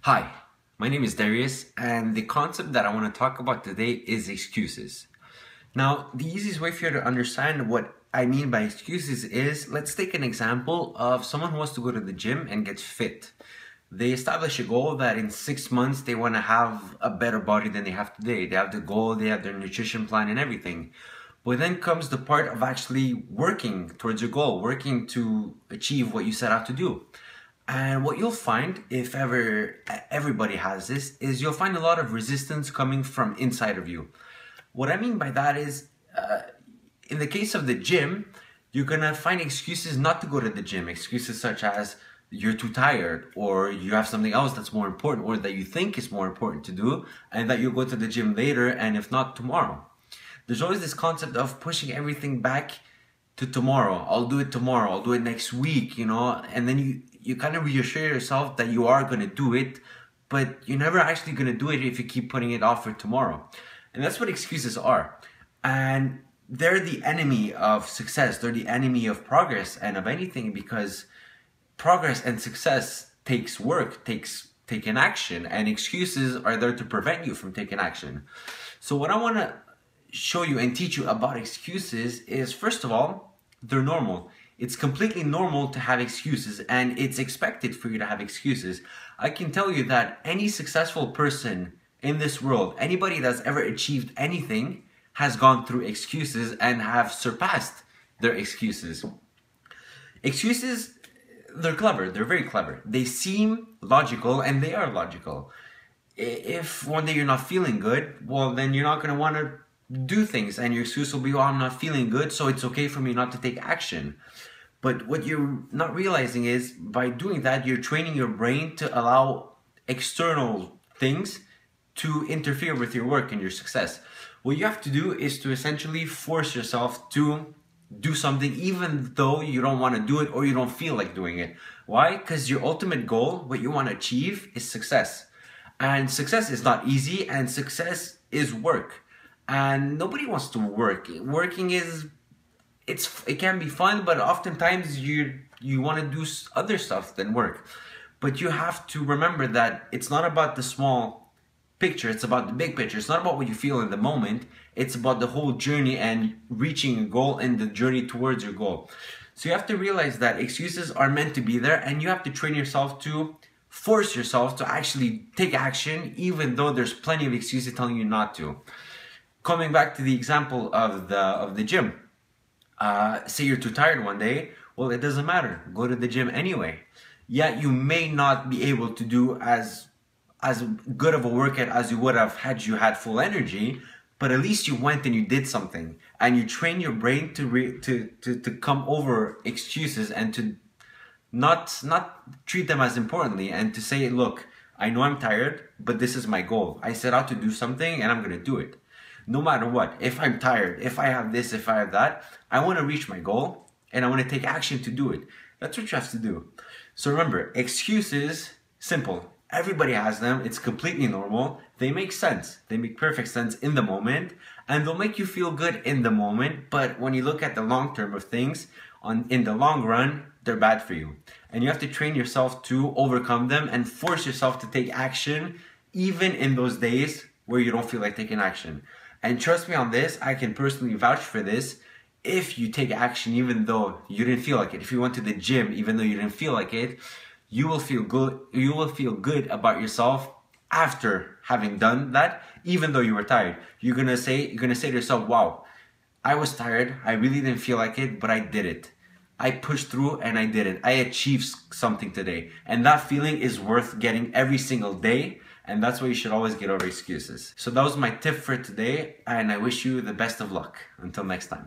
Hi, my name is Darius, and the concept that I want to talk about today is excuses. Now, the easiest way for you to understand what I mean by excuses is, let's take an example of someone who wants to go to the gym and get fit. They establish a goal that in 6 months they want to have a better body than they have today. They have the goal, they have their nutrition plan and everything. But then comes the part of actually working towards your goal, working to achieve what you set out to do. And what you'll find, if ever everybody has this, is you'll find a lot of resistance coming from inside of you. What I mean by that is, in the case of the gym, you're gonna find excuses not to go to the gym. Excuses such as you're too tired, or you have something else that's more important, or that you think is more important to do, and that you'll go to the gym later, and if not, tomorrow. There's always this concept of pushing everything back to tomorrow. I'll do it tomorrow, I'll do it next week, and then you kind of reassure yourself that you are going to do it, but you're never actually going to do it if you keep putting it off for tomorrow. And that's what excuses are. And they're the enemy of success. They're the enemy of progress and of anything, because progress and success takes work, takes taking action, and excuses are there to prevent you from taking action. So what I want to show you and teach you about excuses is, first of all, they're normal. It's completely normal to have excuses, and it's expected for you to have excuses. I can tell you that any successful person in this world, anybody that's ever achieved anything, has gone through excuses and have surpassed their excuses. Excuses, they're clever, they're very clever. They seem logical, and they are logical. If one day you're not feeling good, well, then you're not going to want to do things, and your excuse will be, oh, I'm not feeling good, so it's okay for me not to take action. But what you're not realizing is, by doing that, you're training your brain to allow external things to interfere with your work and your success. What you have to do is to essentially force yourself to do something even though you don't want to do it or you don't feel like doing it. Why? Because your ultimate goal, what you want to achieve, is success. And success is not easy, and success is work. And nobody wants to work. Working it can be fun, but oftentimes you want to do other stuff than work. But you have to remember that it's not about the small picture, it's about the big picture. It's not about what you feel in the moment, it's about the whole journey and reaching a goal and the journey towards your goal. So you have to realize that excuses are meant to be there, and you have to train yourself to force yourself to actually take action, even though there's plenty of excuses telling you not to. Coming back to the example of the gym, say you're too tired one day, well, it doesn't matter. Go to the gym anyway. Yeah, you may not be able to do as good of a workout as you would have had you had full energy, but at least you went and you did something, and you train your brain to come over excuses and to not treat them as importantly, and to say, look, I know I'm tired, but this is my goal. I set out to do something, and I'm gonna do it. No matter what, if I'm tired, if I have this, if I have that, I want to reach my goal, and I want to take action to do it. That's what you have to do. So remember, excuses, simple. Everybody has them. It's completely normal. They make sense. They make perfect sense in the moment, and they'll make you feel good in the moment. But when you look at the long term of things, in the long run, they're bad for you. And you have to train yourself to overcome them and force yourself to take action, even in those days where you don't feel like taking action. And trust me on this, I can personally vouch for this. If you take action even though you didn't feel like it, if you went to the gym even though you didn't feel like it, you will feel good. You will feel good about yourself after having done that, even though you were tired. You're gonna say to yourself, wow, I was tired, I really didn't feel like it, but I did it. I pushed through and I did it. I achieved something today. And that feeling is worth getting every single day. And that's why you should always get over excuses. So that was my tip for today, and I wish you the best of luck. Until next time.